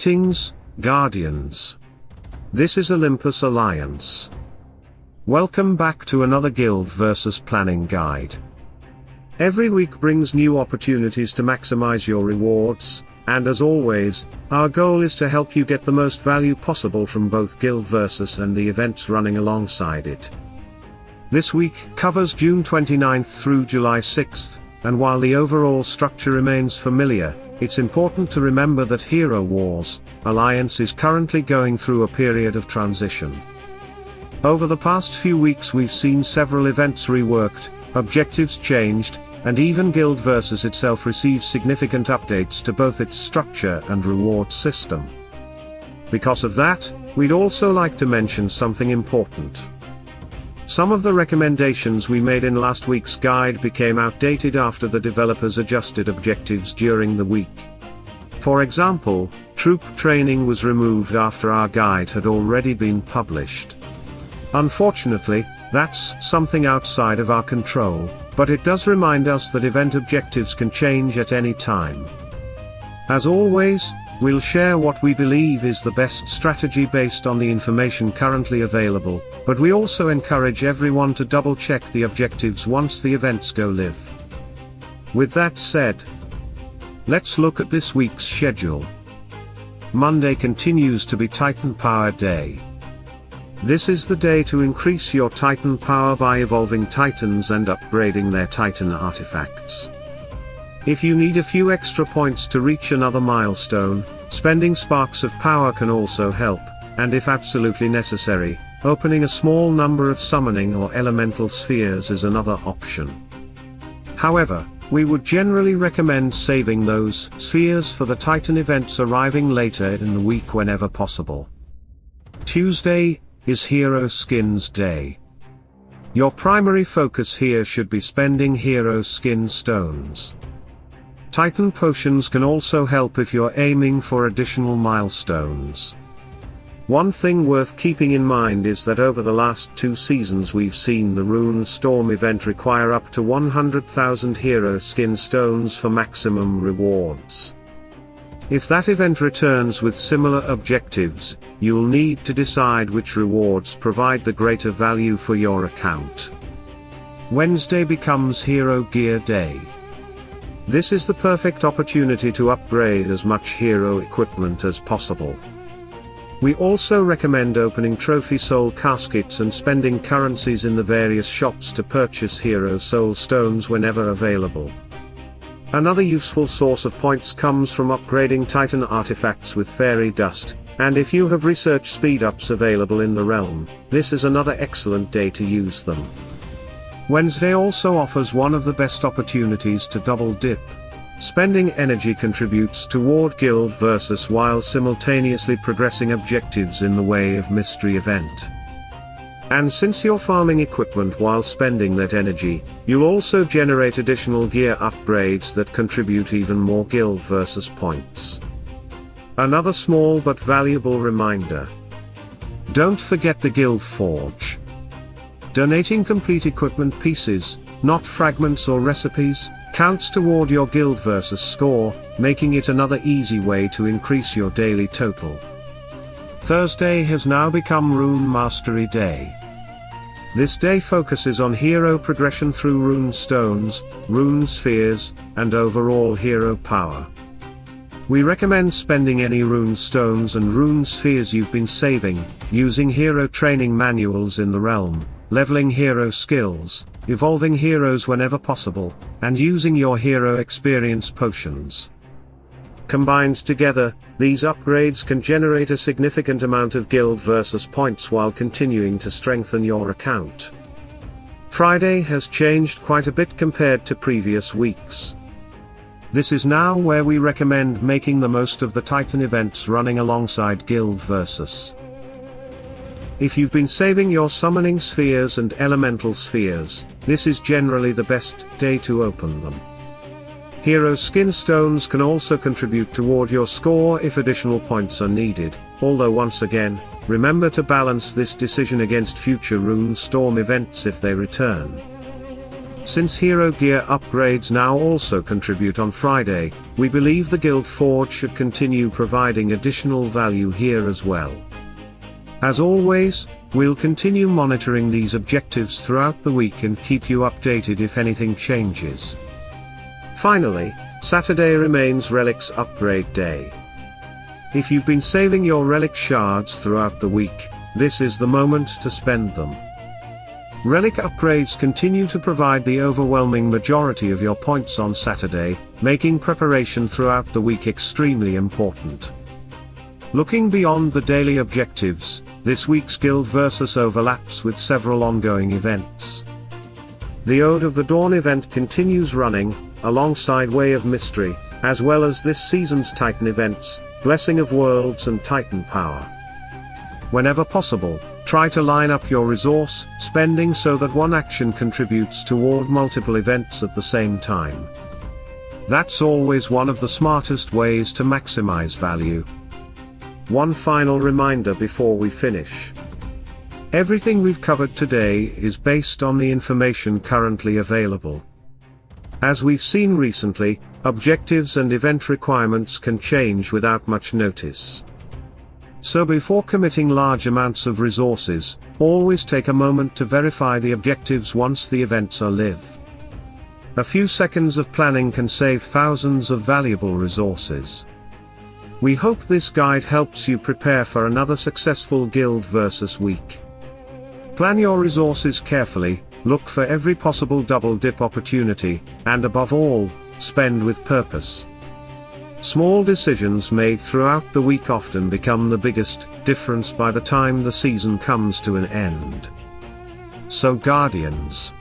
Greetings, Guardians. This is Olympus Alliance. Welcome back to another guild versus planning guide. Every week brings new opportunities to maximize your rewards, and as always, our goal is to help you get the most value possible from both guild versus and the events running alongside it. This week covers June 29th through July 6th, and while the overall structure remains familiar, it's important to remember that Hero Wars Alliance is currently going through a period of transition. Over the past few weeks we've seen several events reworked, objectives changed, and even Guild versus itself receives significant updates to both its structure and reward system. Because of that, we'd also like to mention something important. Some of the recommendations we made in last week's guide became outdated after the developers adjusted objectives during the week. For example, troop training was removed after our guide had already been published. Unfortunately, that's something outside of our control, but it does remind us that event objectives can change at any time. As always, we'll share what we believe is the best strategy based on the information currently available, but we also encourage everyone to double-check the objectives once the events go live. With that said, let's look at this week's schedule. Monday continues to be Titan Power Day. This is the day to increase your Titan power by evolving Titans and upgrading their Titan artifacts. If you need a few extra points to reach another milestone, spending sparks of power can also help, and if absolutely necessary, opening a small number of summoning or elemental spheres is another option. However, we would generally recommend saving those spheres for the Titan events arriving later in the week whenever possible. Tuesday is Hero Skins Day. Your primary focus here should be spending Hero Skin Stones. Titan potions can also help if you're aiming for additional milestones. One thing worth keeping in mind is that over the last 2 seasons we've seen the Rune Storm event require up to 100,000 Hero Skin Stones for maximum rewards. If that event returns with similar objectives, you'll need to decide which rewards provide the greater value for your account. Wednesday becomes Hero Gear Day. This is the perfect opportunity to upgrade as much hero equipment as possible. We also recommend opening trophy soul caskets and spending currencies in the various shops to purchase hero soul stones whenever available. Another useful source of points comes from upgrading Titan artifacts with fairy dust, and if you have research speed-ups available in the realm, this is another excellent day to use them. Wednesday also offers one of the best opportunities to double dip. Spending energy contributes toward guild versus while simultaneously progressing objectives in the way of mystery event. And since you're farming equipment while spending that energy, you'll also generate additional gear upgrades that contribute even more guild versus points. Another small but valuable reminder. Don't forget the Guild Forge. Donating complete equipment pieces, not fragments or recipes, counts toward your guild versus score, making it another easy way to increase your daily total. Thursday has now become Rune Mastery Day. This day focuses on hero progression through rune stones, rune spheres, and overall hero power. We recommend spending any rune stones and rune spheres you've been saving, using hero training manuals in the realm, leveling hero skills, evolving heroes whenever possible, and using your hero experience potions. Combined together, these upgrades can generate a significant amount of guild versus points while continuing to strengthen your account. Friday has changed quite a bit compared to previous weeks. This is now where we recommend making the most of the Titan events running alongside guild versus. If you've been saving your summoning spheres and elemental spheres, this is generally the best day to open them. Hero Skin Stones can also contribute toward your score if additional points are needed, although once again, remember to balance this decision against future Rune Storm events if they return. Since hero gear upgrades now also contribute on Friday, we believe the Guild Forge should continue providing additional value here as well. As always, we'll continue monitoring these objectives throughout the week and keep you updated if anything changes. Finally, Saturday remains Relics upgrade day. If you've been saving your Relic shards throughout the week, this is the moment to spend them. Relic upgrades continue to provide the overwhelming majority of your points on Saturday, making preparation throughout the week extremely important. Looking beyond the daily objectives, this week's Guild Versus overlaps with several ongoing events. The Ode of the Dawn event continues running, alongside Way of Mystery, as well as this season's Titan events, Blessing of Worlds and Titan Power. Whenever possible, try to line up your resource spending so that one action contributes toward multiple events at the same time. That's always one of the smartest ways to maximize value. One final reminder before we finish. Everything we've covered today is based on the information currently available. As we've seen recently, objectives and event requirements can change without much notice. So before committing large amounts of resources, always take a moment to verify the objectives once the events are live. A few seconds of planning can save thousands of valuable resources. We hope this guide helps you prepare for another successful Guild Versus week. Plan your resources carefully, look for every possible double dip opportunity, and above all, spend with purpose. Small decisions made throughout the week often become the biggest difference by the time the season comes to an end. So Guardians,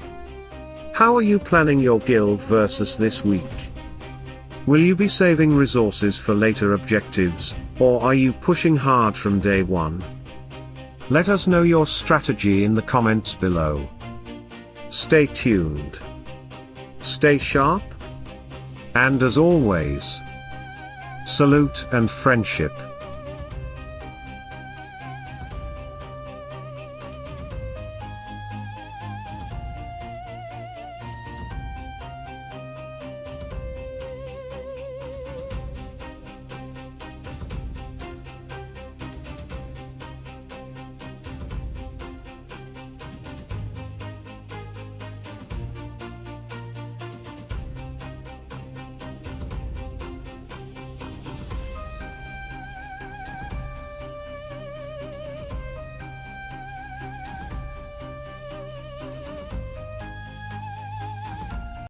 how are you planning your Guild Versus this week? Will you be saving resources for later objectives, or are you pushing hard from day one? Let us know your strategy in the comments below. Stay tuned. Stay sharp. And as always, salute and friendship.